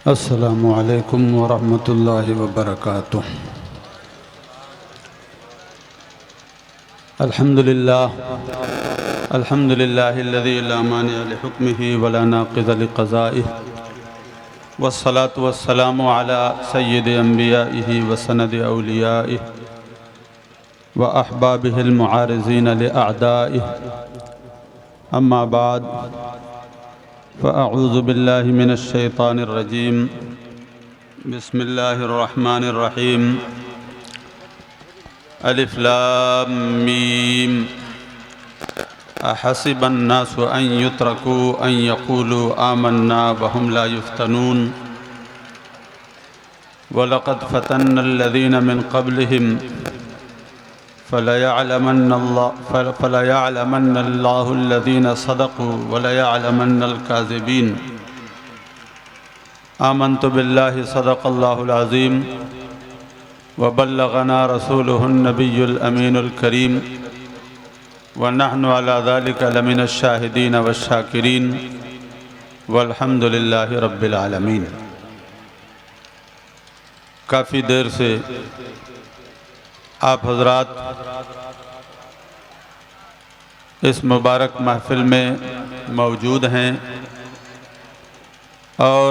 السلام علیکم ورحمۃ اللہ وبرکاتہ۔ الحمد للہ الذی لا مانع لحکمہ ولا ناقض لقضائہ، والصلاة والسلام علی سید انبیائہ وسند اولیائہ واحبابہ المعارضین لاعدائہ، اما بعد فاعوذ باللہ من الشیطان الرجیم، بسم اللہ الرحمن الرحیم۔ الف لام میم، احسب الناس ان يتركوا ان يقولوا آمنا وهم لا يفتنون، ولقد فتنا الذين من قبلهم فليعلمن الله الذين صدقوا وليعلمن الكاذبين۔ آمنت بالله صدق الله العظيم، وبلغنا رسوله النبي الأمين الكريم، ونحن على ذلك لمن الشاهدين والشاكرين، والحمد لله رب العالمين۔ کافی دیر سے آپ حضرات اس مبارک محفل میں موجود ہیں اور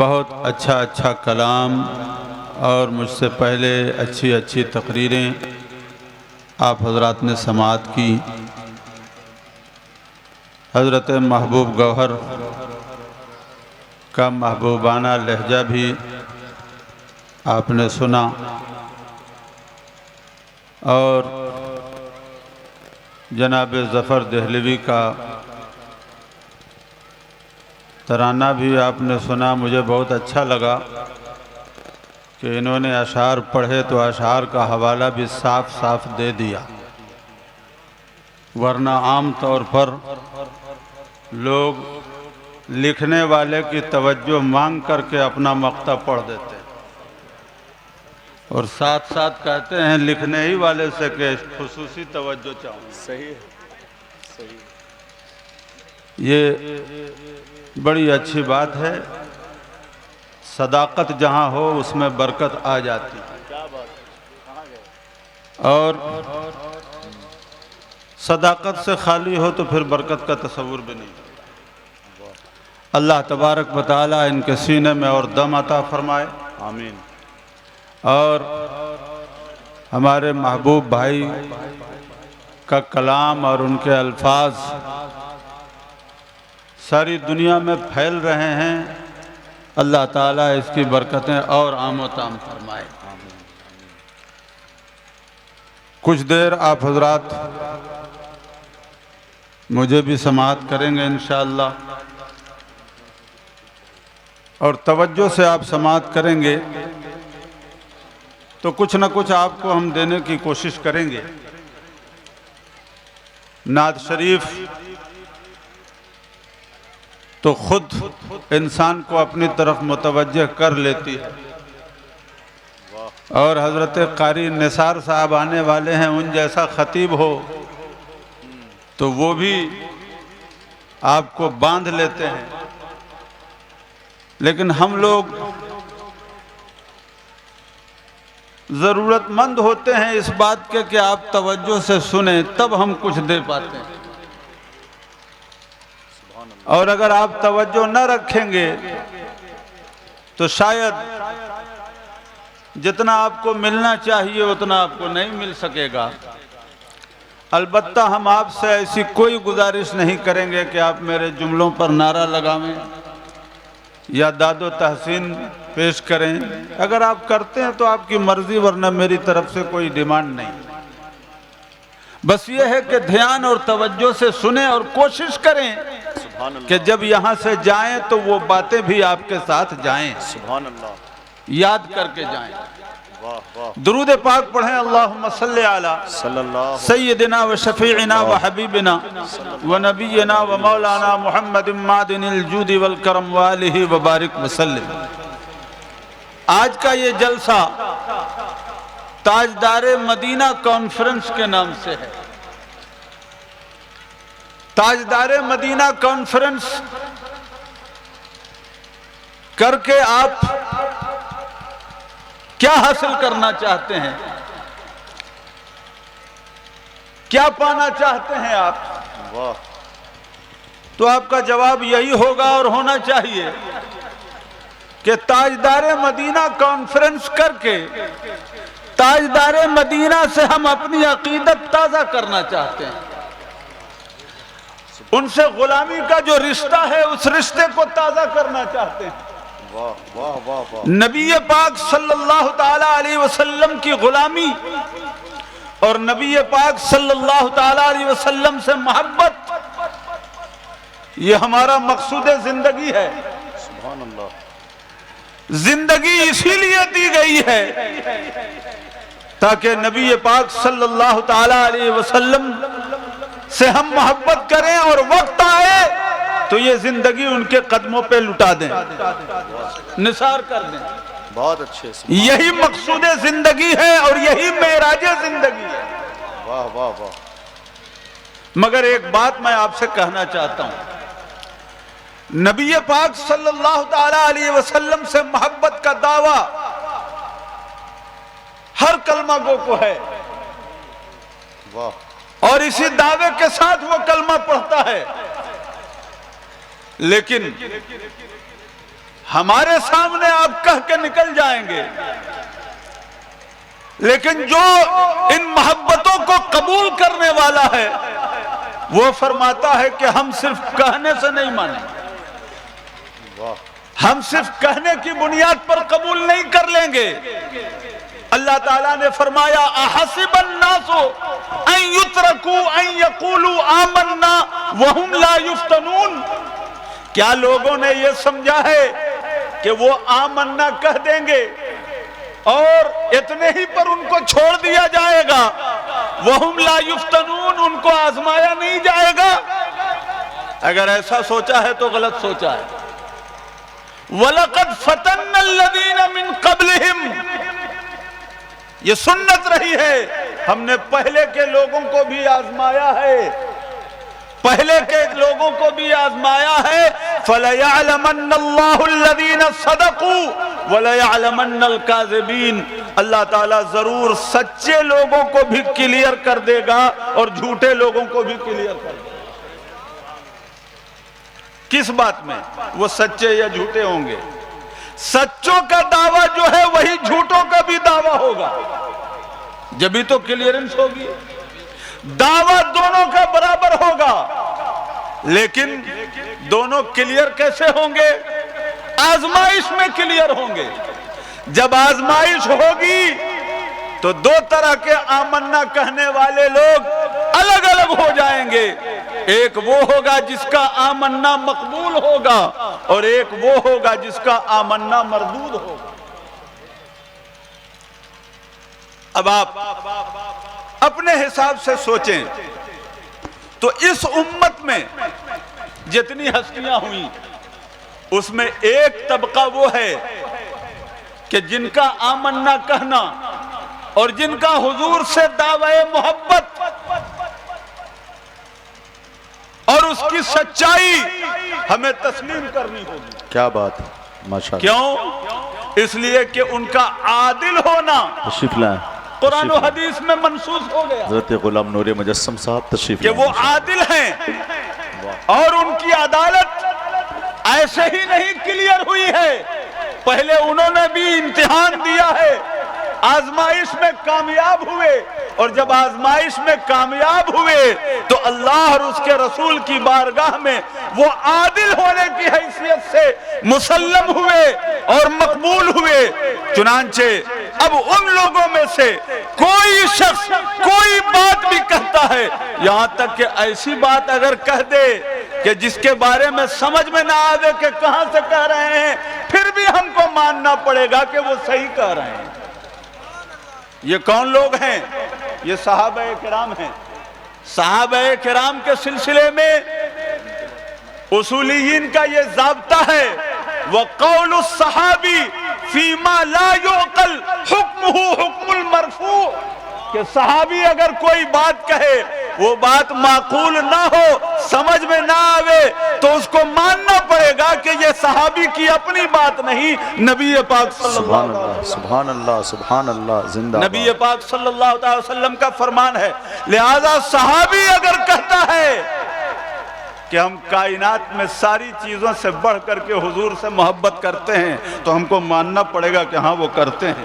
بہت اچھا کلام اور مجھ سے پہلے اچھی تقریریں آپ حضرات نے سماعت کی۔ حضرت محبوب گوہر کا محبوبانہ لہجہ بھی آپ نے سنا، اور جناب ظفر دہلوی کا ترانہ بھی آپ نے سنا۔ مجھے بہت اچھا لگا کہ انہوں نے اشعار پڑھے تو اشعار کا حوالہ بھی صاف دے دیا، ورنہ عام طور پر لوگ لکھنے والے کی توجہ مانگ کر کے اپنا مقطع پڑھ دیتے ہیں، اور ساتھ کہتے ہیں لکھنے ہی والے سے کہ خصوصی توجہ چاہوں۔ صحیح۔ یہ بڑی اچھی بات ہے، صداقت جہاں ہو اس میں برکت آ جاتی، اور صداقت سے خالی ہو تو پھر برکت کا تصور بھی نہیں۔ اللہ تبارک و تعالی ان کے سینے میں اور دم عطا فرمائے، آمین۔ اور ہمارے محبوب بھائی کا کلام اور ان کے الفاظ ساری دنیا میں پھیل رہے ہیں، اللہ تعالیٰ اس کی برکتیں اور عام و تام فرمائے۔ کچھ دیر آپ حضرات مجھے بھی سماعت کریں گے انشاءاللہ، اور توجہ سے آپ سماعت کریں گے تو کچھ نہ کچھ آپ کو ہم دینے کی کوشش کریں گے۔ نعت شریف تو خود انسان کو اپنی طرف متوجہ کر لیتی ہے، اور حضرت قاری نثار صاحب آنے والے ہیں، ان جیسا خطیب ہو تو وہ بھی آپ کو باندھ لیتے ہیں، لیکن ہم لوگ ضرورت مند ہوتے ہیں اس بات کے کہ آپ توجہ سے سنیں، تب ہم کچھ دے پاتے ہیں، اور اگر آپ توجہ نہ رکھیں گے تو شاید جتنا آپ کو ملنا چاہیے اتنا آپ کو نہیں مل سکے گا۔ البتہ ہم آپ سے ایسی کوئی گزارش نہیں کریں گے کہ آپ میرے جملوں پر نعرہ لگائیں یا داد و تحسین پیش کریں۔ اگر آپ کرتے ہیں تو آپ کی مرضی، ورنہ میری طرف سے کوئی ڈیمانڈ نہیں۔ بس یہ ہے کہ دھیان اور توجہ سے سنیں اور کوشش کریں کہ جب یہاں سے جائیں تو وہ باتیں بھی آپ کے ساتھ جائیں، سبحان اللہ، یاد کر کے جائیں۔ واہ واہ، درود پاک پڑھیں، اللہم صلی علی صلی اللہ سیدنا و شفیعنا و حبیبنا و نبینا و مولانا محمد معدن الجود والکرم وآلہ وبارک وسلم۔ آج کا یہ جلسہ تاجدار مدینہ کانفرنس کے نام سے ہے۔ تاجدار مدینہ کانفرنس کر کے آپ کیا حاصل کرنا چاہتے ہیں؟ کیا پانا چاہتے ہیں آپ؟ واہ تو آپ کا جواب یہی ہوگا اور ہونا چاہیے کہ تاجدار مدینہ کانفرنس کر کے تاجدار مدینہ سے ہم اپنی عقیدت تازہ کرنا چاہتے ہیں، ان سے غلامی کا جو رشتہ ہے اس رشتے کو تازہ کرنا چاہتے ہیں۔ واہ واہ واہ واہ نبی پاک صلی اللہ تعالی علیہ وسلم کی غلامی اور نبی پاک صلی اللہ تعالی علیہ وسلم سے محبت، یہ ہمارا مقصود زندگی ہے۔ سبحان اللہ۔ زندگی اسی لیے دی گئی ہے تاکہ نبی پاک صلی اللہ تعالی علیہ وسلم سے ہم محبت کریں اور وقت آئے تو یہ زندگی ان کے قدموں پہ لٹا دیں، نثار کر دیں۔ بہت اچھے سے۔ یہی مقصود زندگی ہے اور یہی معراج زندگی ہے۔ واہ واہ واہ مگر ایک بات میں آپ سے کہنا چاہتا ہوں، نبی پاک صلی اللہ تعالی علیہ وسلم سے محبت کا دعویٰ ہر کلمہ گو کو ہے، واہ اور اسی دعوے کے ساتھ وہ کلمہ پڑھتا ہے، لیکن ہمارے سامنے آپ کہہ کے نکل جائیں گے، لیکن جو ان محبتوں کو قبول کرنے والا ہے وہ فرماتا ہے کہ ہم صرف کہنے سے نہیں مانیں گے، واہ ہم صرف کہنے کی بنیاد پر قبول نہیں کر لیں گے۔ اللہ تعالیٰ نے فرمایا احسب الناس ان یترکوا ان یقولوا آمنا وہم لا یفتنون، کیا لوگوں نے یہ سمجھا ہے کہ وہ آمنا کہہ دیں گے اور اتنے ہی پر ان کو چھوڑ دیا جائے گا؟ وہم لا یفتنون، ان کو آزمایا نہیں جائے گا۔ اگر ایسا سوچا ہے تو غلط سوچا ہے۔ وَلَقَدْ فَتَنَّ الَّذِينَ مِن قَبْلِهِمْ، یہ سنت رہی ہے، ہم نے پہلے کے لوگوں کو بھی آزمایا ہے، پہلے کے لوگوں کو بھی آزمایا ہے۔ فَلَيَعْلَمَنَّ اللَّهُ الَّذِينَ صَدَقُوا وَلَيَعْلَمَنَّ الْكَاذِبِينَ، اللہ تعالیٰ ضرور سچے لوگوں کو بھی کلیئر کر دے گا اور جھوٹے لوگوں کو بھی کلیئر کر دے گا۔ کس بات میں؟ وہ سچے یا جھوٹے ہوں گے۔ سچوں کا دعویٰ جو ہے وہی جھوٹوں کا بھی دعویٰ ہوگا، جبھی تو کلیئرنس ہوگی۔ دعویٰ دونوں کا برابر ہوگا، لیکن دونوں کلیئر کیسے ہوں گے؟ آزمائش میں کلیئر ہوں گے۔ جب آزمائش ہوگی تو دو طرح کے آمنا کہنے والے لوگ الگ الگ ہو جائیں گے، ایک وہ ہوگا جس کا آمنا مقبول ہوگا اور ایک وہ ہوگا جس کا آمنا مردود ہوگا۔ اب آپ اپنے حساب سے سوچیں تو اس امت میں جتنی ہستیاں ہوئیں اس میں ایک طبقہ وہ ہے کہ جن کا آمنا کہنا اور جن کا حضور سے دعوی محبت اور اس کی سچائی ہمیں تسلیم کرنی ہوگی۔ کیا بات ہے، ماشاءاللہ۔ کیوں؟ اس لیے کہ ان کا عادل ہونا تشریف لائیں، قرآن و حدیث میں منسوخ ہو گیا حضرت غلام نور مجسم صاحب تشریف کہ لائیں۔ وہ عادل ہیں اور ان کی عدالت ایسے ہی نہیں کلیئر ہوئی ہے، پہلے انہوں نے بھی امتحان دیا ہے، آزمائش میں کامیاب ہوئے، اور جب آزمائش میں کامیاب ہوئے تو اللہ اور اس کے رسول کی بارگاہ میں وہ عادل ہونے کی حیثیت سے مسلم ہوئے اور مقبول ہوئے۔ چنانچہ اب ان لوگوں میں سے کوئی شخص کوئی بات بھی کہتا ہے، یہاں تک کہ ایسی بات اگر کہہ دے کہ جس کے بارے میں سمجھ میں نہ آوے کہ کہاں سے کہہ رہے ہیں، پھر بھی ہم کو ماننا پڑے گا کہ وہ صحیح کہہ رہے ہیں۔ یہ کون لوگ ہیں؟ یہ صحابہ کرام ہیں۔ صحابہ کرام کے سلسلے میں اصولیین کا یہ ضابطہ ہے، وَقَوْلُ الصَّحَابِ فِي مَا لَا يُعْقَلْ حُكْمُهُ حُكْمُ الْمَرْفُوعِ، کہ صحابی اگر کوئی بات کہے وہ بات معقول نہ ہو، سمجھ میں نہ آوے، تو اس کو ماننا پڑے گا کہ یہ صحابی کی اپنی بات نہیں، نبی پاک صلی اللہ سبحان علیہ اللہ وسلم، سبحان اللہ سبحان اللہ، زندہ نبی پاک صلی اللہ علیہ وسلم کا فرمان ہے۔ لہذا صحابی اگر کہتا ہے کہ ہم کائنات میں ساری چیزوں سے بڑھ کر کے حضور سے محبت کرتے ہیں، تو ہم کو ماننا پڑے گا کہ ہاں وہ کرتے ہیں۔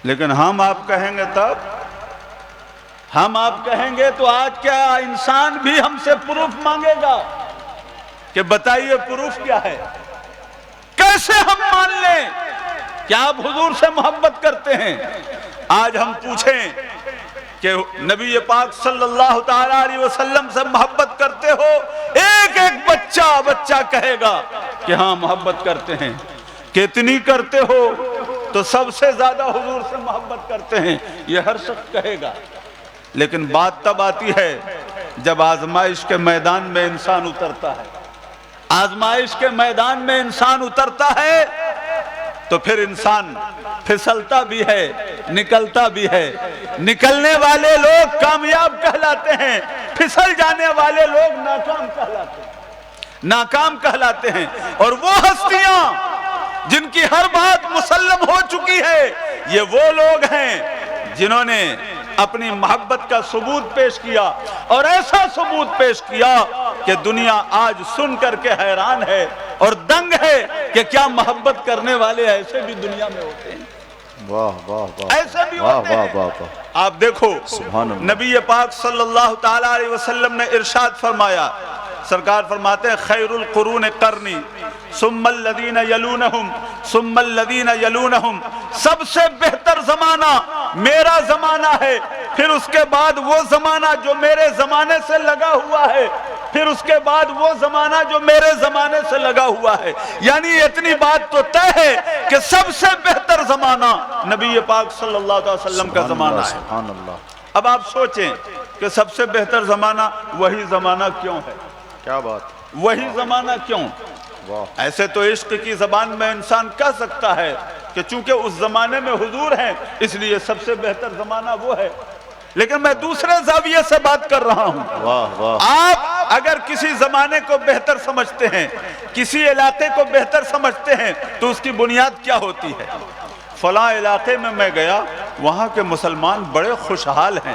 لیکن ہم آپ کہیں گے تب، ہم آپ کہیں گے تو آج کیا انسان بھی ہم سے پروف مانگے گا کہ بتائیے پروف کیا ہے؟ کیسے ہم مان لیں کہ آپ حضور سے محبت کرتے ہیں؟ آج ہم پوچھیں کہ نبی پاک صلی اللہ تعالی علیہ وسلم سے محبت کرتے ہو، ایک ایک بچہ کہے گا کہ ہاں محبت کرتے ہیں۔ کتنی کرتے ہو؟ تو سب سے زیادہ حضور سے محبت کرتے ہیں، یہ ہر شخص کہے گا۔ لیکن بات تب آتی ہے جب آزمائش کے میدان میں انسان اترتا ہے، آزمائش کے میدان میں انسان اترتا ہے تو پھر انسان پھسلتا بھی ہے، نکلتا بھی ہے۔ نکلنے والے لوگ کامیاب کہلاتے ہیں، پھسل جانے والے لوگ ناکام کہلاتے ہیں۔ اور وہ ہستیاں جن کی ہر بات مسلم ہو چکی ہے، یہ وہ لوگ ہیں جنہوں نے اپنی محبت کا ثبوت پیش کیا، اور ایسا ثبوت پیش کیا کہ دنیا آج سن کر کے حیران ہے اور دنگ ہے کہ کیا محبت کرنے والے ایسے بھی دنیا میں ہوتے ہیں؟ واہ واہ واہ، ایسے بھی واہ ہوتے واہ ہیں۔ واہ واہ، آپ دیکھو سبحان اللہ۔ نبی پاک صلی اللہ تعالی علیہ وسلم نے ارشاد فرمایا، سرکار فرماتے ہیں خیر القرون قرنی ثم الذین یلونہم ثم الذین یلونہم، سب سے بہتر زمانہ میرا زمانہ ہے، پھر اس کے بعد وہ زمانہ جو میرے زمانے سے لگا ہوا ہے، پھر اس کے بعد وہ زمانہ جو میرے زمانے سے لگا ہوا ہے۔ یعنی اتنی بات تو طے ہے کہ سب سے بہتر زمانہ نبی پاک صلی اللہ علیہ وسلم کا زمانہ ہے۔ سبحان اللہ، اب آپ سوچیں کہ سب سے بہتر زمانہ وہی زمانہ کیوں ہے؟ کیا بات، وہی زمانہ کیوں؟ واہ، ایسے تو عشق کی زبان میں انسان کہہ سکتا ہے کہ چونکہ اس زمانے میں حضور ہیں اس لیے سب سے بہتر زمانہ وہ ہے، لیکن میں دوسرے زاویے سے بات کر رہا ہوں۔ واہ واہ، آپ اگر کسی زمانے کو بہتر سمجھتے ہیں، کسی علاقے کو بہتر سمجھتے ہیں، تو اس کی بنیاد کیا ہوتی ہے؟ فلاں علاقے میں گیا، وہاں کے مسلمان بڑے خوشحال ہیں،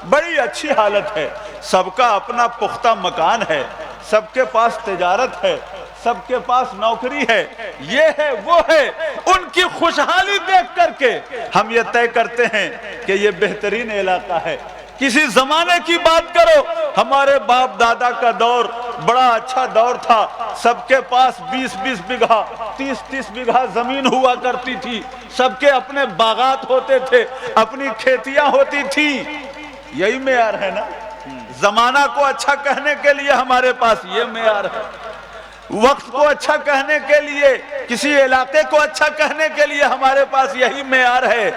بڑی اچھی حالت ہے، سب کا اپنا پختہ مکان ہے، سب کے پاس تجارت ہے، سب کے پاس نوکری ہے، یہ ہے وہ ہے۔ ان کی خوشحالی دیکھ کر کے ہم یہ طے کرتے ہیں کہ یہ بہترین علاقہ ہے۔ کسی زمانے کی بات کرو، ہمارے باپ دادا کا دور بڑا اچھا دور تھا، سب کے پاس 20-20 بیگھا 30-30 بیگھا زمین ہوا کرتی تھی، سب کے اپنے باغات ہوتے تھے، اپنی کھیتیاں ہوتی تھی۔ یہی معیار ہے نا؟ زمانہ کو اچھا کہنے کے لیے ہمارے پاس یہ معیار ہے، وقت کو اچھا کہنے کے لیے، کسی علاقے کو اچھا کہنے کے لیے ہمارے پاس یہی معیار ہے۔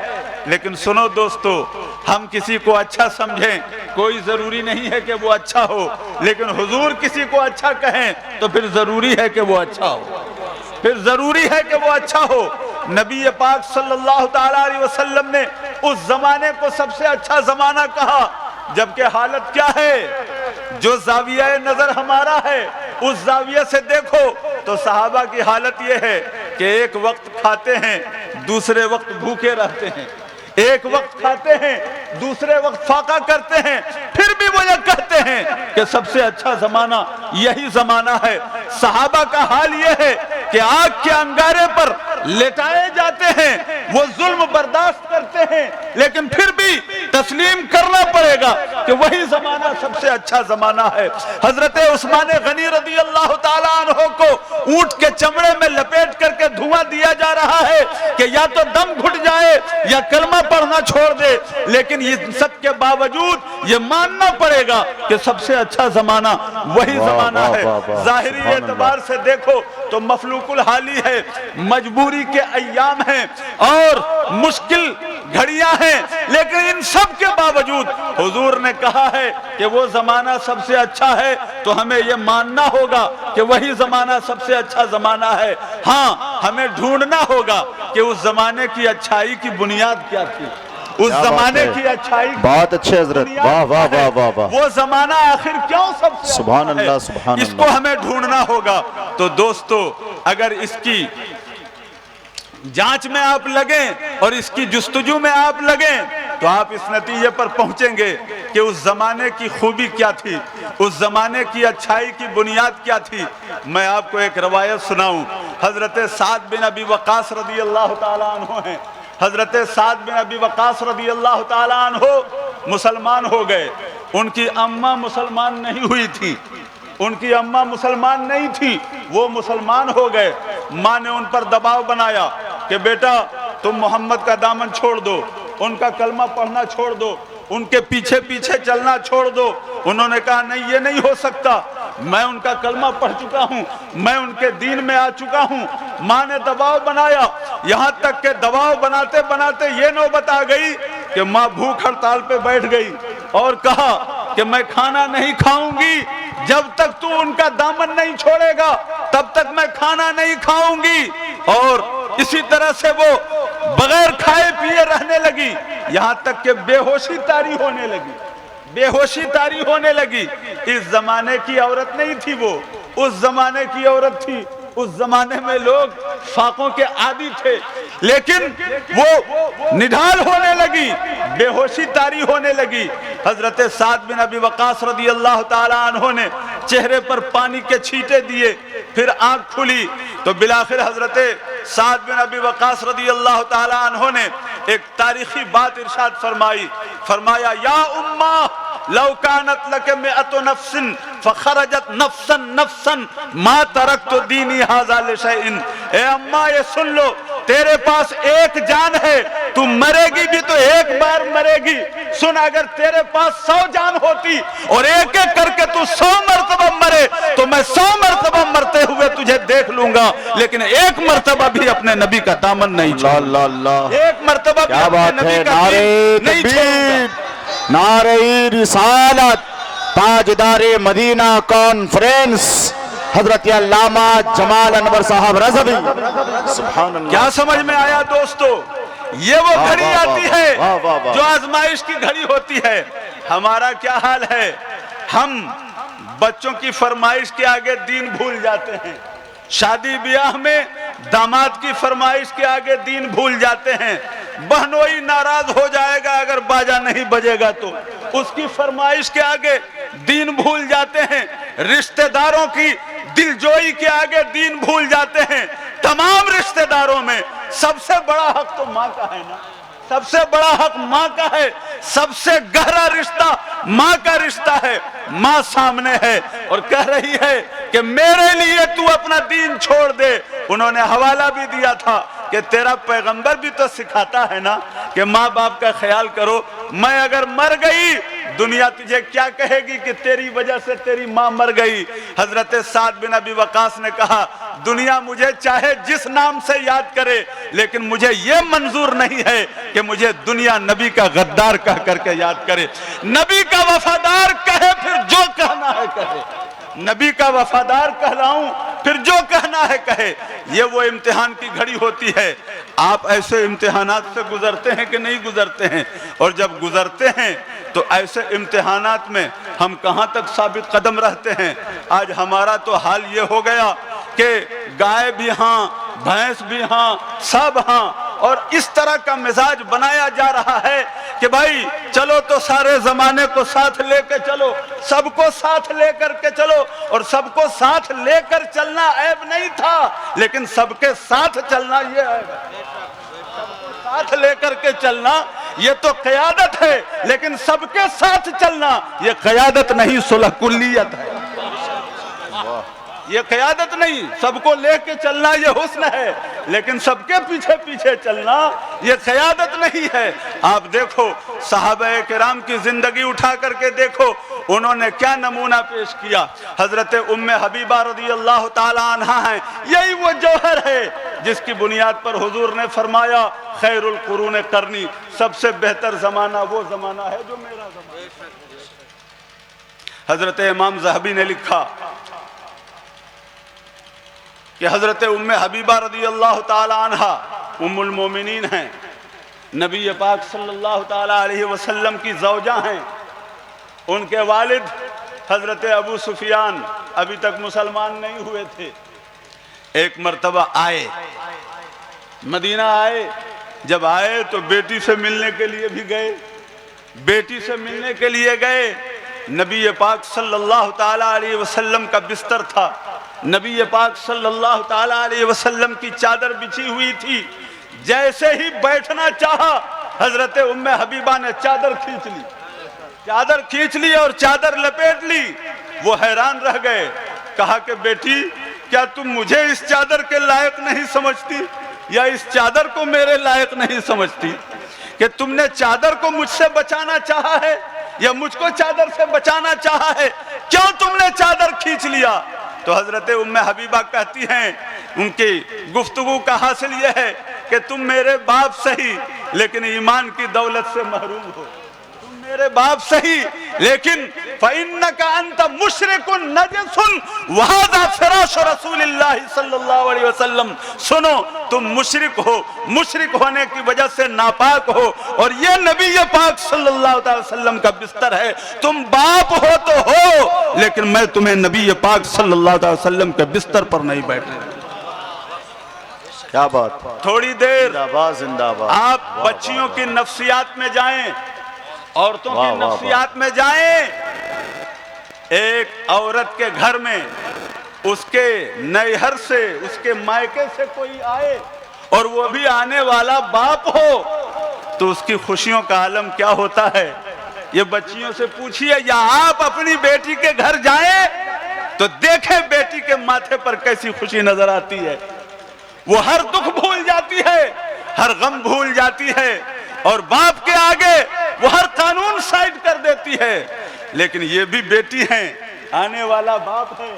لیکن سنو دوستو، ہم کسی کو اچھا سمجھیں، کوئی ضروری نہیں ہے کہ وہ اچھا ہو، لیکن حضور کسی کو اچھا کہیں تو پھر ضروری ہے کہ وہ اچھا ہو، پھر ضروری ہے کہ وہ اچھا ہو۔ نبی پاک صلی اللہ تعالی علیہ وسلم نے اس زمانے کو سب سے اچھا زمانہ کہا، جبکہ حالت کیا ہے؟ جو زاویہ نظر ہمارا ہے اس زاویہ سے دیکھو تو صحابہ کی حالت یہ ہے کہ ایک وقت کھاتے ہیں، دوسرے وقت بھوکے رہتے ہیں، ایک وقت کھاتے ہیں، دوسرے وقت فاقہ کرتے ہیں، پھر بھی وہ یہ کہتے ہیں کہ سب سے اچھا زمانہ یہی زمانہ ہے۔ صحابہ کا حال یہ ہے کہ آگ کے انگارے پر لٹائے جاتے ہیں، وہ ظلم برداشت کرتے ہیں، لیکن پھر بھی تسلیم کرنا پڑے گا کہ وہی زمانہ سب سے اچھا زمانہ ہے۔ حضرت عثمان غنی رضی اللہ تعالیٰ عنہ کو اونٹ کے چمڑے میں لپیٹ کر کے دھواں دیا جا رہا ہے کہ یا تو دم گھٹ جائے یا کلمہ پڑھنا چھوڑ دے، لیکن یہ سب کے باوجود یہ ماننا پڑے گا کہ سب سے اچھا زمانہ وہی زمانہ ہے۔ ظاہری اعتبار سے دیکھو تو مفلوق الحالی ہے، مجبوری کے ایام ہیں اور مشکل گھڑیاں ہیں، لیکن ان سب کے باوجود حضور نے کہا ہے کہ وہ زمانہ سب سے اچھا ہے، تو ہمیں یہ ماننا ہوگا کہ وہی زمانہ سب سے اچھا زمانہ ہے۔ ہاں، ہمیں ڈھونڈنا ہوگا کہ اس زمانے کی اچھائی کی بنیاد کیا تھی، اس زمانے کی اچھائی بہت اچھے حضرت، واہ واہ واہ واہ واہ، وہ زمانہ آخر کیوں سب سے سبحان اچھا ہے؟ اللہ سبحان اس اللہ، کو ہمیں ڈھونڈنا ہوگا۔ تو دوستو اگر اس کی جانچ میں آپ لگیں اور اس کی جستجو میں آپ لگیں تو آپ اس نتیجے پر پہنچیں گے کہ اس زمانے کی خوبی کیا تھی، اس زمانے کی اچھائی کی بنیاد کیا تھی۔ میں آپ کو ایک روایت سناؤں۔ حضرت سعد بن ابی وقاص رضی اللہ تعالیٰ عنہ ہیں۔ حضرت سعد بن ابی وقاص رضی اللہ تعالیٰ عنہ مسلمان ہو گئے۔ ان کی اماں مسلمان نہیں ہوئی تھی، ان کی اماں مسلمان نہیں تھی، وہ مسلمان ہو گئے۔ ماں نے ان پر دباؤ بنایا کہ بیٹا تم محمد کا دامن چھوڑ دو، ان کا کلمہ پڑھنا چھوڑ دو، ان کے پیچھے پیچھے چلنا چھوڑ دو۔ انہوں نے کہا نہیں، یہ نہیں ہو سکتا، میں ان کا کلمہ پڑھ چکا ہوں، میں ان کے دین میں آ چکا ہوں۔ ماں نے دباؤ بنایا، یہاں تک کہ دباؤ بناتے بناتے یہ نوبت آ گئی کہ ماں بھوک ہڑتال پہ بیٹھ گئی اور کہا کہ میں کھانا نہیں کھاؤں گی جب تک تو ان کا دامن نہیں چھوڑے گا، تب تک میں کھانا نہیں کھاؤں گی۔ اور اسی طرح سے وہ بغیر کھائے پیے رہنے لگی، یہاں تک کہ بے ہوشی طاری ہونے لگی، بے ہوشی طاری ہونے لگی۔ اس زمانے کی عورت نہیں تھی وہ، اس زمانے کی عورت تھی۔ اس زمانے میں لوگ فاقوں کے عادی تھے، لیکن وہ نڈھال ہونے لگی، بے ہوشی طاری ہونے لگی۔ حضرت سعد بن ابی وقاص رضی اللہ تعالیٰ عنہ نے چہرے پر پانی کے چھینٹے دیے، پھر آنکھ کھلی تو بالآخر حضرت سعد بن ابی وقاص رضی اللہ تعالیٰ عنہ نے ایک تاریخی بات ارشاد فرمائی، فرمایا یا امہ لو کانت لک مئۃ نفس فخرجت نفسا نفسا ما ترکت دینی ھذا لشیء۔ اے اماں یہ سن لو، تیرے پاس ایک جان ہے، تو مرے گی بھی تو ایک بار مرے گی۔ سن، اگر تیرے پاس 100 جان ہوتی اور ایک ایک کر کے تو 100 مرتبہ مرے تو میں 100 مرتبہ مرتے ہوئے تجھے دیکھ لوں گا، لیکن ایک مرتبہ بھی اپنے نبی کا دامن نہیں چھوڑوں گا۔ اللہ اللہ، ایک مرتبہ بھی کیا اپنے بات نبی ہے، کا نعرہ دین نہیں چھوڑوں گا۔ تکبیر، نعرہ رسالت، تاجدار مدینہ کانفرنس حضرت علامہ جمال انور صاحب رضوی، سبحان اللہ۔ کیا سمجھ میں آیا دوستو؟ یہ وہ واہ گھڑی واہ آتی واہ ہے واہ واہ واہ۔ جو آزمائش کی گھڑی ہوتی ہے۔ ہمارا کیا حال ہے؟ ہم بچوں کی فرمائش کے آگے دین بھول جاتے ہیں، شادی بیاہ میں داماد کی فرمائش کے آگے دین بھول جاتے ہیں۔ بہنوئی ناراض ہو جائے گا اگر باجا نہیں بجے گا تو اس کی فرمائش کے آگے دین بھول جاتے ہیں، رشتہ داروں کی دلجوئی کے آگے دین بھول جاتے ہیں۔ تمام رشتہ داروں میں سب سے بڑا حق تو ماں کا ہے نا، سب سے بڑا حق ماں کا ہے، سب سے گہرا رشتہ ماں کا رشتہ ہے۔ ماں سامنے ہے اور کہہ رہی ہے کہ میرے لیے تو اپنا دین چھوڑ دے۔ انہوں نے حوالہ بھی دیا تھا کہ تیرا پیغمبر بھی تو سکھاتا ہے نا کہ ماں باپ کا خیال کرو۔ میں اگر مر گئی دنیا تجھے کیا کہے گی کہ تیری وجہ سے تیری ماں مر گئی۔ حضرت سعد بن ابی وقاص نے کہا دنیا مجھے چاہے جس نام سے یاد کرے، لیکن مجھے یہ منظور نہیں ہے کہ مجھے دنیا نبی کا غدار کہہ کر کے یاد کرے۔ نبی کا وفادار کہے پھر جو کہنا ہے کہے، نبی کا وفادار کہلاؤں پھر جو کہنا ہے کہے۔ یہ وہ امتحان کی گھڑی ہوتی ہے۔ آپ ایسے امتحانات سے گزرتے ہیں کہ نہیں گزرتے ہیں؟ اور جب گزرتے ہیں تو ایسے امتحانات میں ہم کہاں تک ثابت قدم رہتے ہیں؟ آج ہمارا تو حال یہ ہو گیا کہ گائے بھی ہاں، بھینس بھی ہاں، سب ہاں، اور اس طرح کا مزاج بنایا جا رہا ہے کہ بھائی چلو تو سارے زمانے کو ساتھ لے کے چلو، سب کو ساتھ لے کر کے چلو۔ اور سب کو ساتھ لے کر چلنا عیب نہیں تھا، لیکن سب کے ساتھ چلنا یہ عیب ہے۔ سب کو ساتھ لے کر کے چلنا یہ تو قیادت ہے، لیکن سب کے ساتھ چلنا یہ قیادت نہیں، صلح کلیت ہے۔ یہ قیادت نہیں، سب کو لے کے چلنا یہ حسن ہے، لیکن سب کے پیچھے پیچھے چلنا یہ قیادت نہیں ہے۔ آپ دیکھو صحابہ کرام کی زندگی اٹھا کر کے دیکھو، انہوں نے کیا نمونہ پیش کیا۔ حضرت ام حبیبہ رضی اللہ تعالی عنہا ہیں، یہی وہ جوہر ہے جس کی بنیاد پر حضور نے فرمایا خیر القرون قرنی، سب سے بہتر زمانہ وہ زمانہ ہے جو میرا زمانہ ہے۔ حضرت امام ذہبی نے لکھا کہ حضرت ام حبیبہ رضی اللہ تعالی عنہا ام المومنین ہیں، نبی پاک صلی اللہ تعالی علیہ وسلم کی زوجہ ہیں، ان کے والد حضرت ابو سفیان ابھی تک مسلمان نہیں ہوئے تھے۔ ایک مرتبہ آئے، مدینہ آئے، جب آئے تو بیٹی سے ملنے کے لیے بھی گئے، بیٹی سے ملنے کے لیے گئے۔ نبی پاک صلی اللہ تعالی علیہ وسلم کا بستر تھا، نبی پاک صلی اللہ تعالی علیہ وسلم کی چادر بچھی ہوئی تھی، جیسے ہی بیٹھنا چاہا حضرت ام حبیبہ نے چادر کھینچ لی اور چادر لپیٹ لی۔ وہ حیران رہ گئے، کہا کہ بیٹی کیا تم مجھے اس چادر کے لائق نہیں سمجھتی یا اس چادر کو میرے لائق نہیں سمجھتی کہ تم نے چادر کو مجھ سے بچانا چاہا ہے یا مجھ کو چادر سے بچانا چاہا ہے؟ کیوں تم نے چادر کھینچ لیا؟ تو حضرت ام حبیبہ کہتی ہیں، ان کی گفتگو کا حاصل یہ ہے کہ تم میرے باپ صحیح لیکن ایمان کی دولت سے محروم ہو، تم میرے باپ صحیح لیکن فَإِنَّكَ أَنْتَ مُشْرِكٌ نَجِسٌ وَهَذَا فِرَاشُ رَسُولِ اللَّهِ صلی اللہ علیہ وسلم۔ سنو، تم مشرک ہو، مشرک ہونے کی وجہ سے ناپاک ہو، اور یہ نبی پاک صلی اللہ علیہ وسلم کا بستر ہے۔ تم باپ ہو تو ہو لیکن میں تمہیں نبی پاک صلی اللہ علیہ وسلم کے بستر پر نہیں بیٹھنے دوں۔ کیا بات، تھوڑی دیر زندہ باد زندہ باد۔ آپ بچیوں کی نفسیات میں جائیں، عورتوں کی نفسیات میں جائیں۔ ایک عورت کے گھر میں اس کے نیہر سے، اس کے مائکے سے کوئی آئے اور وہ بھی آنے والا باپ ہو تو اس کی خوشیوں کا عالم کیا ہوتا ہے؟ یہ بچیوں سے پوچھئے، یا آپ اپنی بیٹی کے گھر جائیں تو دیکھیں بیٹی کے ماتھے پر کیسی خوشی نظر آتی ہے۔ وہ ہر دکھ بھول جاتی ہے، ہر غم بھول جاتی ہے، اور باپ کے آگے وہ ہر قانون سائڈ کر دیتی ہے۔ لیکن یہ بھی بیٹی ہیں، آنے والا باپ ہے،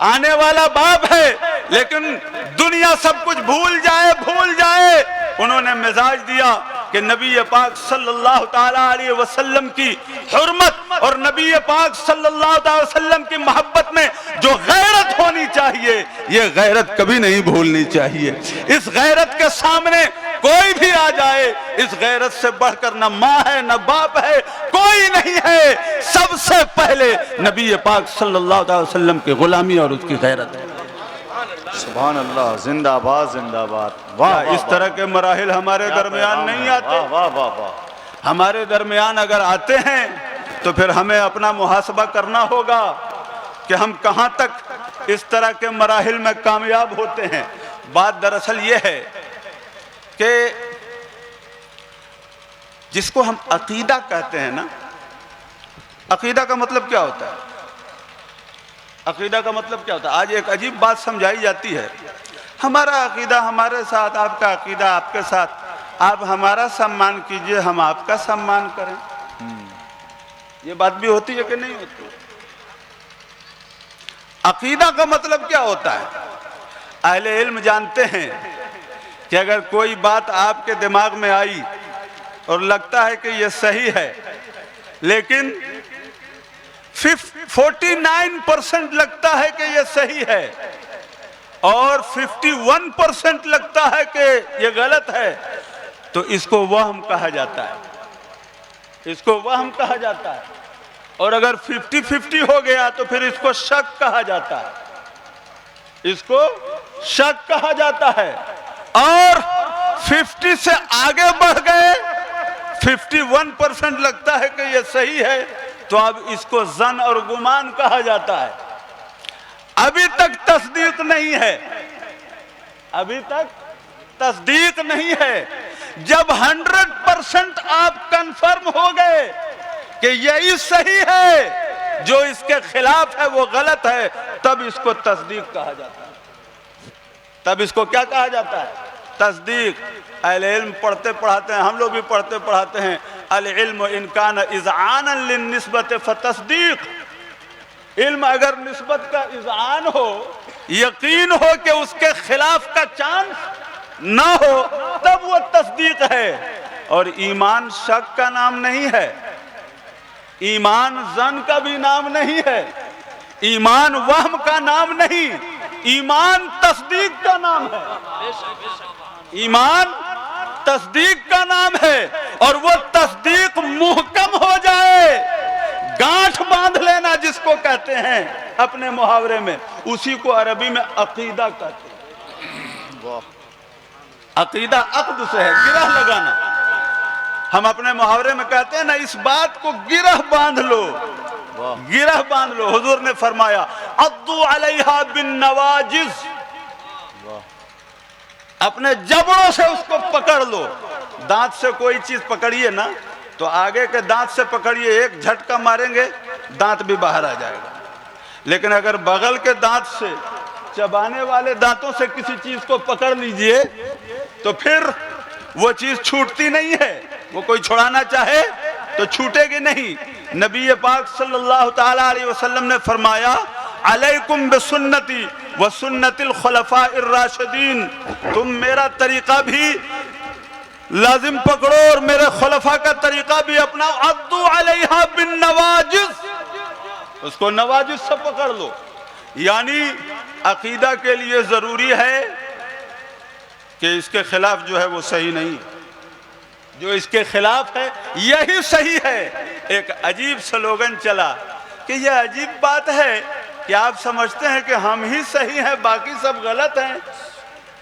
آنے والا باپ ہے، لیکن دنیا سب کچھ بھول جائے۔ انہوں نے مزاج دیا کہ نبی پاک صلی اللہ تعالی علیہ وسلم کی حرمت اور نبی پاک صلی اللہ تعالی وسلم کی محبت میں جو غیرت ہونی چاہیے، یہ غیرت کبھی نہیں بھولنی چاہیے۔ اس غیرت کے سامنے کوئی بھی آ جائے، اس غیرت سے بڑھ کر نہ ماں ہے نہ باپ ہے، کوئی نہیں ہے۔ سب سے پہلے نبی پاک صلی اللہ علیہ وسلم کی غلامی اور اس کی غیرت ہے۔ سبحان اللہ، زندہ باد زندہ باد۔ اس طرح کے مراحل ہمارے درمیان نہیں آتے۔ ہمارے درمیان اگر آتے ہیں تو پھر ہمیں اپنا محاسبہ کرنا ہوگا کہ ہم کہاں تک اس طرح کے مراحل میں کامیاب ہوتے ہیں۔ بات دراصل یہ ہے کہ جس کو ہم عقیدہ کہتے ہیں نا، عقیدہ کا مطلب کیا ہوتا ہے؟ عقیدہ کا مطلب کیا ہوتا ہے؟ آج ایک عجیب بات سمجھائی جاتی ہے، ہمارا عقیدہ ہمارے ساتھ، آپ کا عقیدہ آپ کے ساتھ، آپ ہمارا سمان کیجئے ہم آپ کا سمان کریں۔ یہ بات بھی ہوتی ہے کہ نہیں ہوتی؟ عقیدہ کا مطلب کیا ہوتا ہے؟ اہل علم جانتے ہیں کہ اگر کوئی بات آپ کے دماغ میں آئی اور لگتا ہے کہ یہ صحیح ہے، لیکن 49% لگتا ہے کہ یہ صحیح ہے اور 51% لگتا ہے کہ یہ غلط ہے، تو اس کو وہم کہا جاتا ہے، اس کو وہم کہا جاتا ہے۔ اور اگر 50-50 ہو گیا تو پھر اس کو شک کہا جاتا ہے، اس کو شک کہا جاتا ہے۔ اور 50 سے آگے بڑھ گئے، 51% لگتا ہے کہ یہ صحیح ہے، تو اب اس کو ظن اور گمان کہا جاتا ہے۔ ابھی تک تصدیق نہیں ہے، ابھی تک تصدیق نہیں ہے۔ جب 100% آپ کنفرم ہو گئے کہ یہی صحیح ہے، جو اس کے خلاف ہے وہ غلط ہے، تب اس کو تصدیق کہا جاتا ہے۔ تب اس کو کیا کہا جاتا ہے؟ تصدیق۔ اہل علم پڑھتے پڑھاتے ہیں، ہم لوگ بھی پڑھتے پڑھاتے ہیں، العلم ان کان اذعانا للنسبت فتصدیق۔ علم اگر نسبت کا اذعان ہو، یقین ہو کہ اس کے خلاف کا چانس نہ ہو، تب وہ تصدیق ہے۔ اور ایمان شک کا نام نہیں ہے، ایمان ظن کا بھی نام نہیں ہے، ایمان وہم کا نام نہیں، ایمان تصدیق کا نام ہے، ایمان تصدیق کا نام ہے۔ اور وہ تصدیق محکم ہو جائے، گانٹھ باندھ لینا جس کو کہتے ہیں اپنے محاورے میں، اسی کو عربی میں عقیدہ کہتے ہیں۔ واہ عقیدہ عقد سے ہے، گرہ لگانا۔ ہم اپنے محاورے میں کہتے ہیں نا، اس بات کو گرہ باندھ لو، واہ گرہ باندھ لو۔ حضور نے فرمایا عضو علیہا بالنواجذ، واہ اپنے جبڑوں سے اس کو پکڑ لو۔ دانت سے کوئی چیز پکڑیے نا تو آگے کے دانت سے پکڑیے، ایک جھٹکا ماریں گے دانت بھی باہر آ جائے گا، لیکن اگر بغل کے دانت سے، چبانے والے دانتوں سے کسی چیز کو پکڑ لیجئے تو پھر وہ چیز چھوٹتی نہیں ہے، وہ کوئی چھڑانا چاہے تو چھوٹے گی نہیں۔ نبی پاک صلی اللہ تعالی علیہ وسلم نے فرمایا علیکم بسنتی وسنت الخلفاء الراشدین، تم میرا طریقہ بھی لازم پکڑو اور میرے خلفاء کا طریقہ بھی اپناؤ۔ عضو علیہا بالنواجذ، اس کو نواجذ سے پکڑ لو۔ یعنی عقیدہ کے لیے ضروری ہے کہ اس کے خلاف جو ہے وہ صحیح نہیں، جو اس کے خلاف ہے یہی صحیح ہے۔ ایک عجیب سلوگن چلا کہ یہ عجیب بات ہے کہ آپ سمجھتے ہیں کہ ہم ہی صحیح ہیں باقی سب غلط ہیں،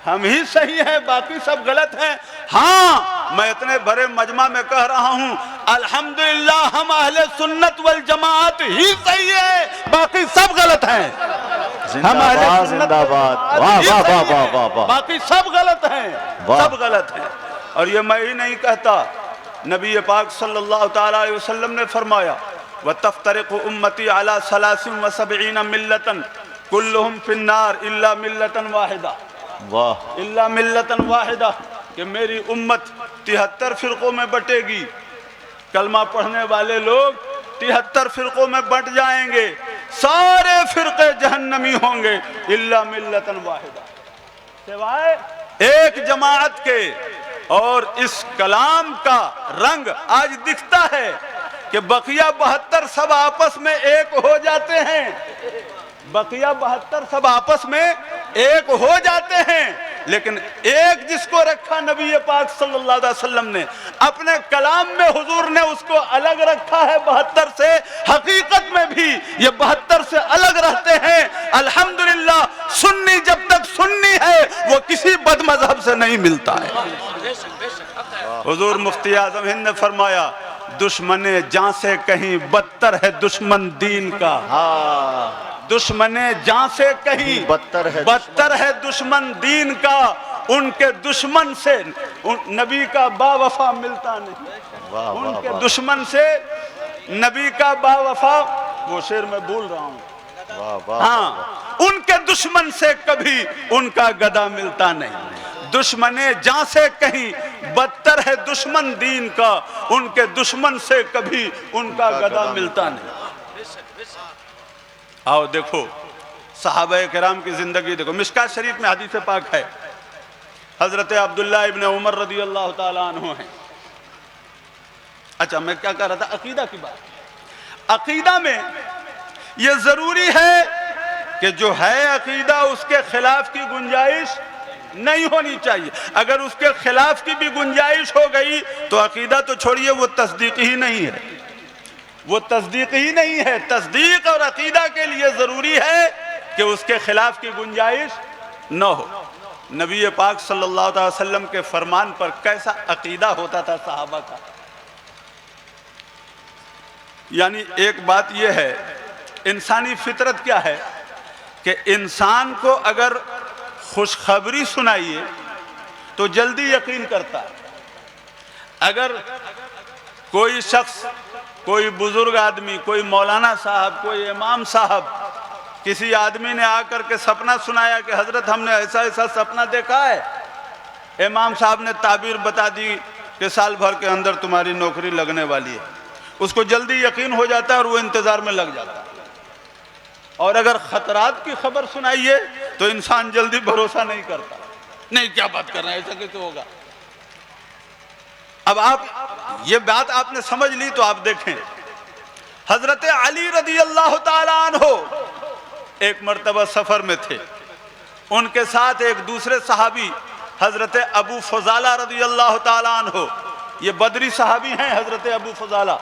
ہم ہی صحیح ہیں باقی سب غلط ہیں۔ ہاں، میں اتنے بڑے مجمع میں کہہ رہا ہوں الحمدللہ ہم اہل سنت والجماعت ہی صحیح ہیں، باقی سب غلط ہیں۔ ہم اہل زندہ سنت باد، والجماعت واہ ہی واہ صحیح واہ واہ ہیں، واہ واہ، باقی سب غلط ہیں، واہ۔ سب غلط ہیں۔ اور یہ میں ہی نہیں کہتا، نبی پاک صلی اللہ تعالی علیہ وسلم نے فرمایا وَتَفْتَرِقُ أُمَّتِي عَلَى 73 مِلَّةً كُلُّهُمْ فِي النَّارِ إِلَّا مِلَّةً وَاحِدَةً، واہ الا ملتن واحدہ، کہ میری امت 73 فرقوں میں بٹے گی، کلمہ پڑھنے والے لوگ 73 فرقوں میں بٹ جائیں گے، سارے فرقے جہنمی ہوں گے الا ملتن واحدہ، سوائے ایک جماعت کے۔ اور اس کلام کا رنگ آج دکھتا ہے کہ بقیہ 72 سب آپس میں ایک ہو جاتے ہیں، بقیہ 72 سب آپس میں ایک ہو جاتے ہیں، لیکن ایک جس کو رکھا نبی پاک صلی اللہ علیہ وسلم نے اپنے کلام میں، حضور نے اس کو الگ رکھا ہے 72 سے، حقیقت میں بھی یہ 72 سے الگ رہتے ہیں۔ الحمدللہ سنی جب تک سنی ہے وہ کسی بد مذہب سے نہیں ملتا ہے۔ حضور مفتی اعظم ہند نے فرمایا دشمن جاں سے کہیں بدتر ہے دشمن دین کا، ہاں دشمن جاں سے کہیں بدتر ہے دشمن دین کا، ان کے دشمن سے نبی کا با وفا ملتا نہیں، واہ ان واہ کے واہ دشمن سے نبی کا با وفا، وہ شعر میں بھول رہا ہوں، واہ واہ، ہاں، ان کے دشمن سے کبھی ان کا گدا ملتا نہیں۔ دشمن جاں سے کہیں بدتر ہے دشمن دین کا، ان کے دشمن سے کبھی ان کا گدا ملتا نہیں۔ آؤ دیکھو صحابہ کرام کی زندگی دیکھو، مشکات شریف میں حدیث پاک ہے، حضرت عبداللہ ابن عمر رضی اللہ تعالیٰ عنہ ہیں۔ اچھا میں کیا کہہ رہا تھا، عقیدہ کی بات۔ عقیدہ میں یہ ضروری ہے کہ جو ہے عقیدہ اس کے خلاف کی گنجائش نہیں ہونی چاہیے۔ اگر اس کے خلاف کی بھی گنجائش ہو گئی تو عقیدہ تو چھوڑیے، وہ تصدیق ہی نہیں ہے، وہ تصدیق ہی نہیں ہے۔ تصدیق اور عقیدہ کے لیے ضروری ہے کہ اس کے خلاف کی گنجائش نہ ہو۔ نبی پاک صلی اللہ علیہ وسلم کے فرمان پر کیسا عقیدہ ہوتا تھا صحابہ کا۔ یعنی ایک بات یہ ہے، انسانی فطرت کیا ہے کہ انسان کو اگر خوشخبری سنائیے تو جلدی یقین کرتا ہے۔ اگر کوئی شخص، کوئی بزرگ آدمی، کوئی مولانا صاحب، کوئی امام صاحب، کسی آدمی نے آ کر کے سپنا سنایا کہ حضرت ہم نے ایسا ایسا سپنا دیکھا ہے، امام صاحب نے تعبیر بتا دی کہ سال بھر کے اندر تمہاری نوکری لگنے والی ہے، اس کو جلدی یقین ہو جاتا ہے اور وہ انتظار میں لگ جاتا ہے۔ اور اگر خطرات کی خبر سنائیے تو انسان جلدی بھروسہ نہیں کرتا، نہیں کیا بات کر رہے ہیں، ایسا کیسے ہوگا۔ اب آپ یہ بات آپ نے سمجھ لی تو آپ دیکھیں حضرت علی رضی اللہ تعالیٰ عنہ ایک مرتبہ سفر میں تھے، ان کے ساتھ ایک دوسرے صحابی حضرت ابو فضالہ رضی اللہ تعالیٰ عنہ یہ بدری صحابی ہیں حضرت ابو فضالہ،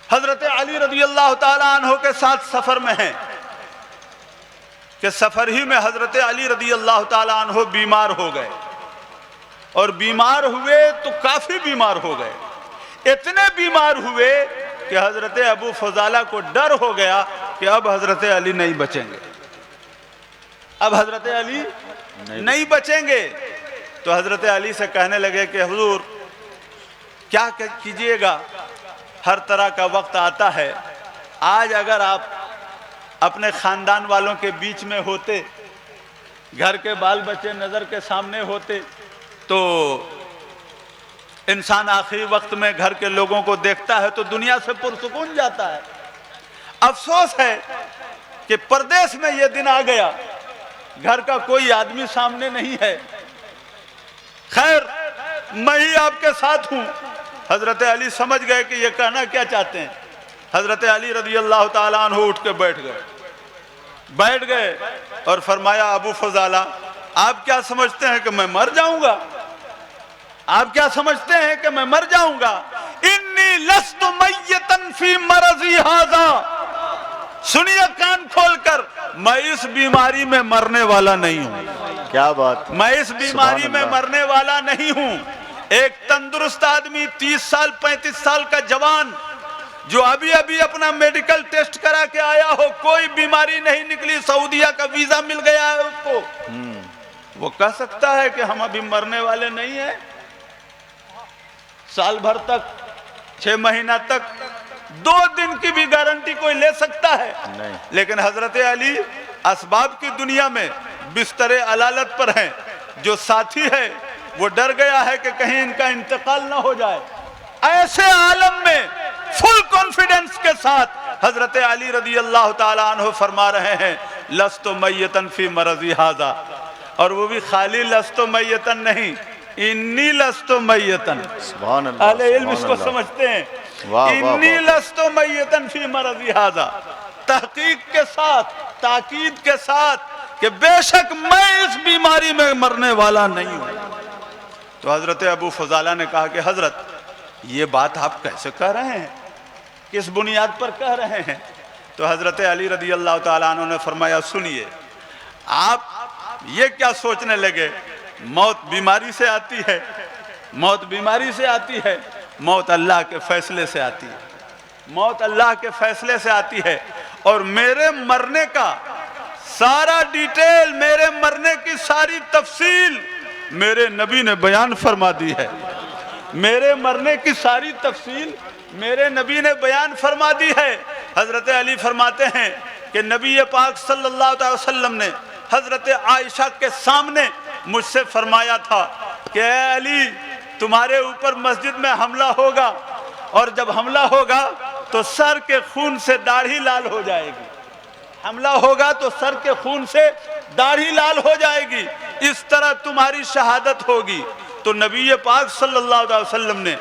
حضرت علی رضی اللہ تعالیٰ عنہ کے ساتھ سفر میں ہیں کہ سفر ہی میں حضرت علی رضی اللہ تعالیٰ عنہ بیمار ہو گئے، اور بیمار ہوئے تو کافی بیمار ہو گئے، اتنے بیمار ہوئے کہ حضرت ابو فضالہ کو ڈر ہو گیا کہ اب حضرت علی نہیں بچیں گے، اب حضرت علی نہیں بچیں گے۔ تو حضرت علی سے کہنے لگے کہ حضور کیا کیجئے گا، ہر طرح کا وقت آتا ہے، آج اگر آپ اپنے خاندان والوں کے بیچ میں ہوتے، گھر کے بال بچے نظر کے سامنے ہوتے، تو انسان آخری وقت میں گھر کے لوگوں کو دیکھتا ہے تو دنیا سے پرسکون جاتا ہے۔ افسوس ہے کہ پردیس میں یہ دن آ گیا، گھر کا کوئی آدمی سامنے نہیں ہے، خیر میں ہی آپ کے ساتھ ہوں۔ حضرت علی سمجھ گئے کہ یہ کہنا کیا چاہتے ہیں۔ حضرت علی رضی اللہ تعالیٰ عنہ اٹھ کے بیٹھ گئے اور فرمایا ابو فضالہ آپ کیا سمجھتے ہیں کہ میں مر جاؤں گا؟ آپ کیا سمجھتے ہیں کہ میں مر جاؤں گا؟ انی لست میتن فی مرضی ھذا، سنیے کان کھول کر، میں اس بیماری میں مرنے والا نہیں ہوں، کیا بات، میں اس بیماری میں مرنے والا نہیں ہوں۔ ایک تندرست آدمی 30 سال 35 سال کا جوان جو ابھی اپنا میڈیکل ٹیسٹ کرا کے آیا ہو، کوئی بیماری نہیں نکلی، سعودیہ کا ویزا مل گیا ہے اس کو، وہ کہہ سکتا ہے کہ ہم ابھی مرنے والے نہیں ہیں؟ سال بھر تک، 6 مہینہ تک، 2 دن کی بھی گارنٹی کوئی لے سکتا ہے؟ نہیں۔ لیکن حضرت علی اسباب کی دنیا میں بستر علالت پر ہیں، جو ساتھی ہے وہ ڈر گیا ہے کہ کہیں ان کا انتقال نہ ہو جائے۔ ایسے عالم میں فل کانفیڈنس کے ساتھ حضرت علی رضی اللہ تعالیٰ عنہ فرما رہے ہیں لست میتن فی مرضی ھذا، اور وہ بھی خالی لست میتن نہیں، انی لست میتن۔ سبحان اللہ، اہل علم اس کو سمجھتے ہیں، انی لست میتن فی مرضی ھذا، تحقیق کے ساتھ، تاکید کے ساتھ کہ بے شک میں اس بیماری میں مرنے والا نہیں ہوں۔ تو حضرت ابو فضالہ نے کہا کہ حضرت یہ بات آپ کیسے کہہ رہے ہیں، کس بنیاد پر کہہ رہے ہیں؟ تو حضرت علی رضی اللہ تعالیٰ عنہ نے فرمایا سنیے، آپ یہ کیا سوچنے لگے، موت بیماری سے آتی ہے، موت بیماری سے آتی ہے، موت اللہ کے فیصلے سے آتی ہے، موت اللہ کے فیصلے سے آتی ہے، اور میرے مرنے کا سارا ڈیٹیل، میرے مرنے کی ساری تفصیل میرے نبی نے بیان فرما دی ہے، میرے مرنے کی ساری تفصیل میرے نبی نے بیان فرما دی ہے۔ حضرت علی فرماتے ہیں کہ نبی پاک صلی اللہ علیہ وسلم نے حضرت عائشہ کے سامنے مجھ سے فرمایا تھا کہ اے علی تمہارے اوپر مسجد میں حملہ ہوگا، اور جب حملہ ہوگا تو سر کے خون سے داڑھی لال ہو جائے گی، حملہ ہوگا تو سر کے خون سے داڑھی لال ہو جائے گی، اس طرح تمہاری شہادت ہوگی۔ تو نبی پاک صلی اللہ علیہ وسلم نے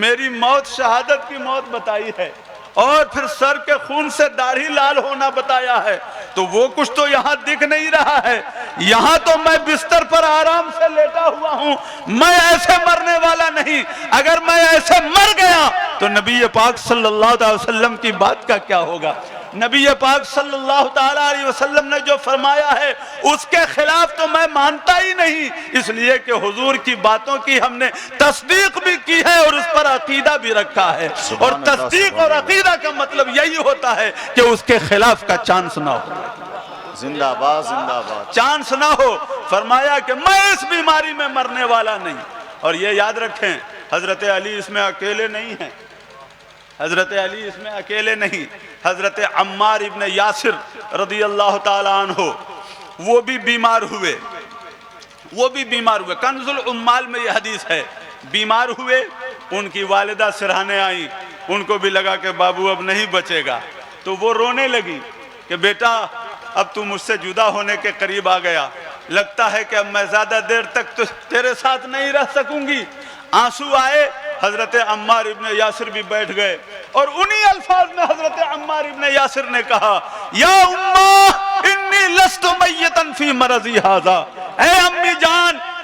میری موت شہادت کی موت بتائی ہے، اور پھر سر کے خون سے داڑھی لال ہونا بتایا ہے، تو وہ کچھ تو یہاں دکھ نہیں رہا ہے، یہاں تو میں بستر پر آرام سے لیٹا ہوا ہوں، میں ایسے مرنے والا نہیں۔ اگر میں ایسے مر گیا تو نبی پاک صلی اللہ علیہ وسلم کی بات کا کیا ہوگا؟ نبی پاک صلی اللہ تعالیٰ علیہ وسلم نے جو فرمایا ہے اس کے خلاف تو میں مانتا ہی نہیں، اس لیے کہ حضور کی باتوں کی ہم نے تصدیق بھی کی ہے اور اس پر عقیدہ بھی رکھا ہے، اور تصدیق اور عقیدہ کا مطلب یہی ہوتا ہے کہ اس کے خلاف کا چانس نہ ہو، زندہ باد زندہ باد، چانس نہ ہو۔ فرمایا کہ میں اس بیماری میں مرنے والا نہیں۔ اور یہ یاد رکھیں حضرت علی اس میں اکیلے نہیں ہیں، حضرت علی اس میں اکیلے نہیں، حضرت عمار ابن یاسر رضی اللہ تعالیٰ عنہ وہ بھی بیمار ہوئے، کنز العمال میں یہ حدیث ہے، بیمار ہوئے، ان کی والدہ سرہانے آئیں، ان کو بھی لگا کہ بابو اب نہیں بچے گا، تو وہ رونے لگی کہ بیٹا اب تو مجھ سے جدا ہونے کے قریب آ گیا، لگتا ہے کہ اب میں زیادہ دیر تک تو تیرے ساتھ نہیں رہ سکوں گی۔ آنسو آئے، حضرت عمار ابن یاسر بھی بیٹھ گئے، اور انہی الفاظ میں حضرت عمار ابن یاسر نے کہا یا اماں انی لست میتن فی مرضی ھذا، اے امی جان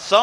100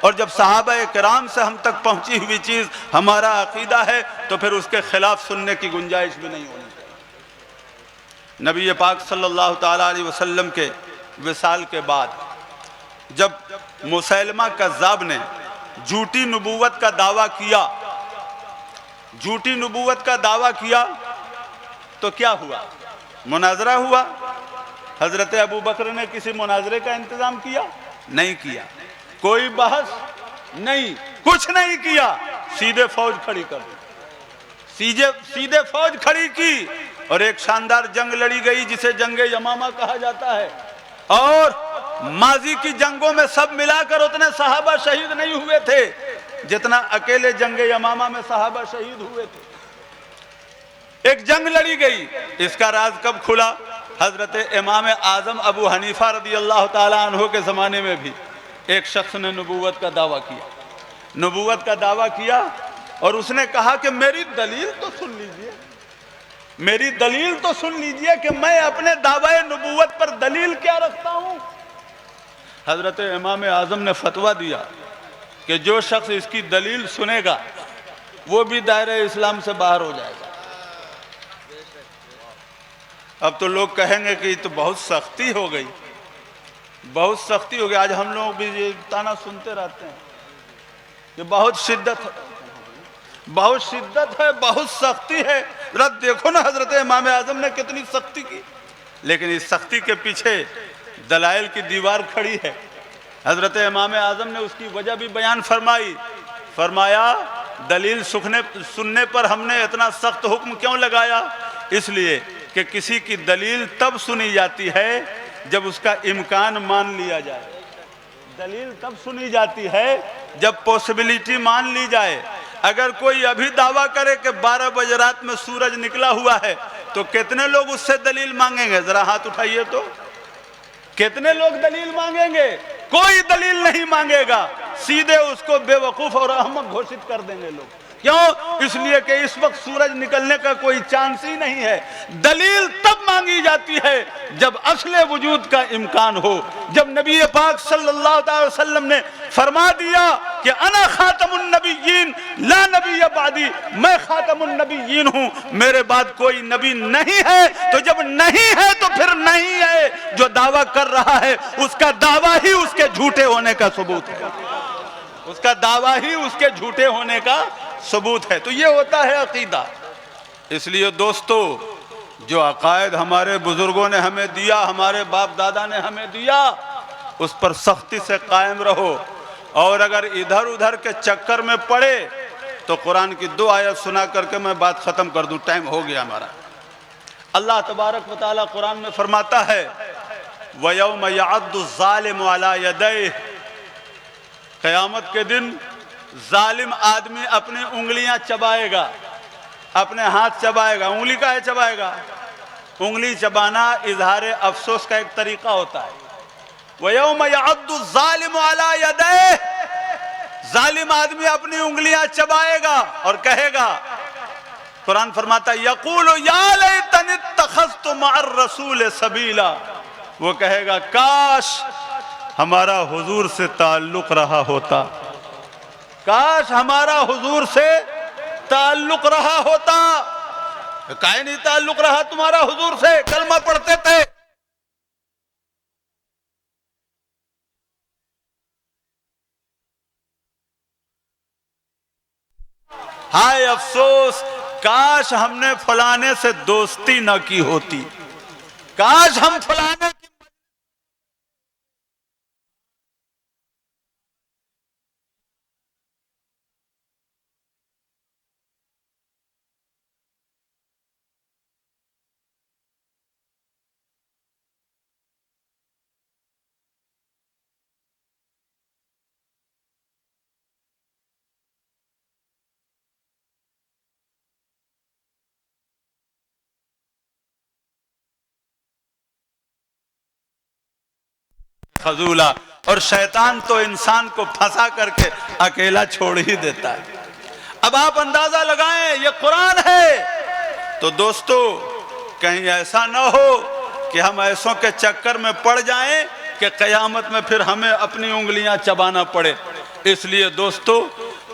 اور جب صحابہ کرام سے ہم تک پہنچی ہوئی چیز ہمارا عقیدہ ہے تو پھر اس کے خلاف سننے کی گنجائش بھی نہیں ہونی چاہیے۔ نبی پاک صلی اللہ تعالیٰ علیہ وسلم کے وصال کے بعد جب مسیلمہ کذاب نے جھوٹی نبوت کا دعویٰ کیا تو کیا ہوا؟ مناظرہ ہوا۔ حضرت ابو بکر نے کسی مناظرے کا انتظام کیا؟ نہیں کیا۔ کوئی بحث نہیں، کچھ نہیں کیا، سیدھے فوج کھڑی کر دی، سیدھے فوج کھڑی کی اور ایک شاندار جنگ لڑی گئی جسے جنگ یمامہ کہا جاتا ہے۔ اور ماضی کی جنگوں میں سب ملا کر اتنے صحابہ شہید نہیں ہوئے تھے جتنا اکیلے جنگ یمامہ میں صحابہ شہید ہوئے تھے۔ ایک جنگ لڑی گئی، اس کا راز کب کھلا؟ حضرت امام اعظم ابو حنیفہ رضی اللہ تعالیٰ عنہ کے زمانے میں بھی ایک شخص نے نبوت کا دعویٰ کیا اور اس نے کہا کہ میری دلیل تو سن لیجئے کہ میں اپنے دعوی نبوت پر دلیل کیا رکھتا ہوں۔ حضرت امام اعظم نے فتویٰ دیا کہ جو شخص اس کی دلیل سنے گا وہ بھی دائرہ اسلام سے باہر ہو جائے گا۔ اب تو لوگ کہیں گے کہ یہ تو بہت سختی ہو گئی، آج ہم لوگ بھی یہ تانا سنتے رہتے ہیں کہ بہت شدت ہے، بہت سختی ہے۔ ذرا دیکھو نا حضرت امام اعظم نے کتنی سختی کی، لیکن اس سختی کے پیچھے دلائل کی دیوار کھڑی ہے۔ حضرت امام اعظم نے اس کی وجہ بھی بیان فرمایا دلیل سننے پر ہم نے اتنا سخت حکم کیوں لگایا؟ اس لیے کہ کسی کی دلیل تب سنی جاتی ہے جب اس کا امکان مان لیا جائے، دلیل تب سنی جاتی ہے جب پوسیبلیٹی مان لی جائے۔ اگر کوئی ابھی دعویٰ کرے کہ 12 بجے رات میں سورج نکلا ہوا ہے تو کتنے لوگ اس سے دلیل مانگیں گے؟ ذرا ہاتھ اٹھائیے تو، کتنے لوگ دلیل مانگیں گے؟ کوئی دلیل نہیں مانگے گا، سیدھے اس کو بے وقوف اور احمق گھوشت کر دیں گے لوگ۔ کیوں؟ اس لیے کہ اس وقت سورج نکلنے کا کوئی چانس ہی نہیں ہے۔ دلیل تب مانگی جاتی ہے جب اصل وجود کا امکان ہو، جب نبی پاک صلی اللہ علیہ وسلم نے فرما دیا کہ انا خاتم النبیین لا نبی بعدی، میں خاتم النبیین ہوں، میرے بعد کوئی نبی نہیں ہے۔ تو جب نہیں ہے تو پھر نہیں ہے، جو دعویٰ کر رہا ہے اس کا دعویٰ ہی اس کے جھوٹے ہونے کا ثبوت ہے، اس کا دعویٰ ہی اس کے جھوٹے ہونے کا ثبوت ہے۔ تو یہ ہوتا ہے عقیدہ۔ اس لیے دوستو، جو عقائد ہمارے بزرگوں نے ہمیں دیا، ہمارے باپ دادا نے ہمیں دیا، اس پر سختی سے قائم رہو، اور اگر ادھر ادھر کے چکر میں پڑے تو قرآن کی 2 آیت سنا کر کے میں بات ختم کر دوں، ٹائم ہو گیا ہمارا۔ اللہ تبارک و تعالیٰ قرآن میں فرماتا ہے وَيَوْمَ يَعَضُّ الظَّالِمُ عَلَى يَدَيْهِ، قیامت کے دن ظالم آدمی اپنی انگلیاں چبائے گا، اپنے ہاتھ چبائے گا۔ انگلی کا ہے چبائے گا؟ انگلی چبانا اظہار افسوس کا ایک طریقہ ہوتا ہے۔ وَيَوْمَ يَعَضُّ الظَّالِمُ عَلَى يَدَيْهِ، ظالم آدمی اپنی انگلیاں چبائے گا اور کہے گا، قرآن فرماتا ہے یقول یا لیتنی اتخذت مع الرسول سبیلا، وہ کہے گا کاش ہمارا حضور سے تعلق رہا ہوتا، کاش ہمارا حضور سے تعلق رہا ہوتا۔ کائیں نہیں تعلق رہا تمہارا حضور سے؟ کلمہ پڑھتے تھے، ہائے افسوس، کاش ہم نے فلانے سے دوستی نہ کی ہوتی، کاش ہم فلانے کی خذولا، اور شیطان تو انسان کو پھنسا کر کے اکیلا چھوڑ ہی دیتا ہے۔ اب آپ اندازہ لگائیں، یہ قرآن ہے۔ تو دوستو، کہیں ایسا نہ ہو کہ ہم ایسوں کے چکر میں پڑ جائیں کہ قیامت میں پھر ہمیں اپنی انگلیاں چبانا پڑے۔ اس لیے دوستو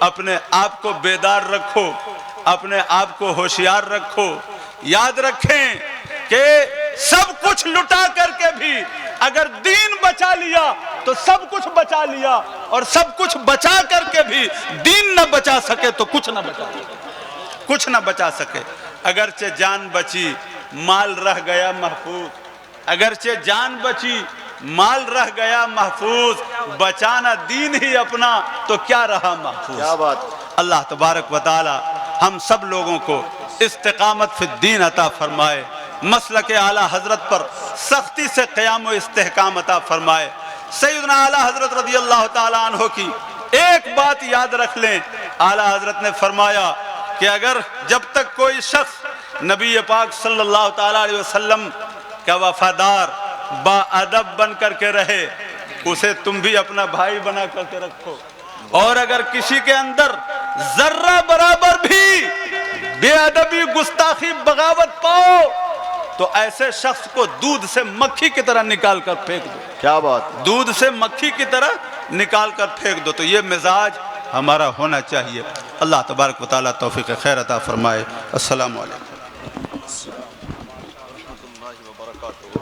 اپنے آپ کو بیدار رکھو، اپنے آپ کو ہوشیار رکھو، یاد رکھیں کہ سب کچھ لٹا کر کے بھی اگر دین بچا لیا تو سب کچھ بچا لیا، اور سب کچھ بچا کر کے بھی دین نہ بچا سکے تو کچھ نہ بچا سکے۔ اگرچہ جان بچی مال رہ گیا محفوظ، اگرچہ جان بچی مال رہ گیا محفوظ، بچانا دین ہی اپنا تو کیا رہا محفوظ۔ کیا بات۔ اللہ تبارک و تعالی ہم سب لوگوں کو استقامت فی الدین عطا فرمائے، مسلک اعلیٰ حضرت پر سختی سے قیام و استحکام عطا فرمائے۔ سیدنا اعلیٰ حضرت رضی اللہ تعالیٰ عنہ کی ایک بات یاد رکھ لیں، اعلیٰ حضرت نے فرمایا کہ اگر جب تک کوئی شخص نبی پاک صلی اللہ تعالیٰ علیہ وسلم کا وفادار با ادب بن کر کے رہے، اسے تم بھی اپنا بھائی بنا کر کے رکھو، اور اگر کسی کے اندر ذرہ برابر بھی بے ادبی، گستاخی، بغاوت پاؤ تو ایسے شخص کو دودھ سے مکھی کی طرح نکال کر پھینک دو۔ کیا بات۔ دودھ سے مکھی کی طرح نکال کر پھینک دو۔ تو یہ مزاج ہمارا ہونا چاہیے۔ اللہ تبارک و تعالیٰ توفیق خیر عطا فرمائے۔ السلام علیکم۔ ورحمۃ اللہ وبرکاتہ۔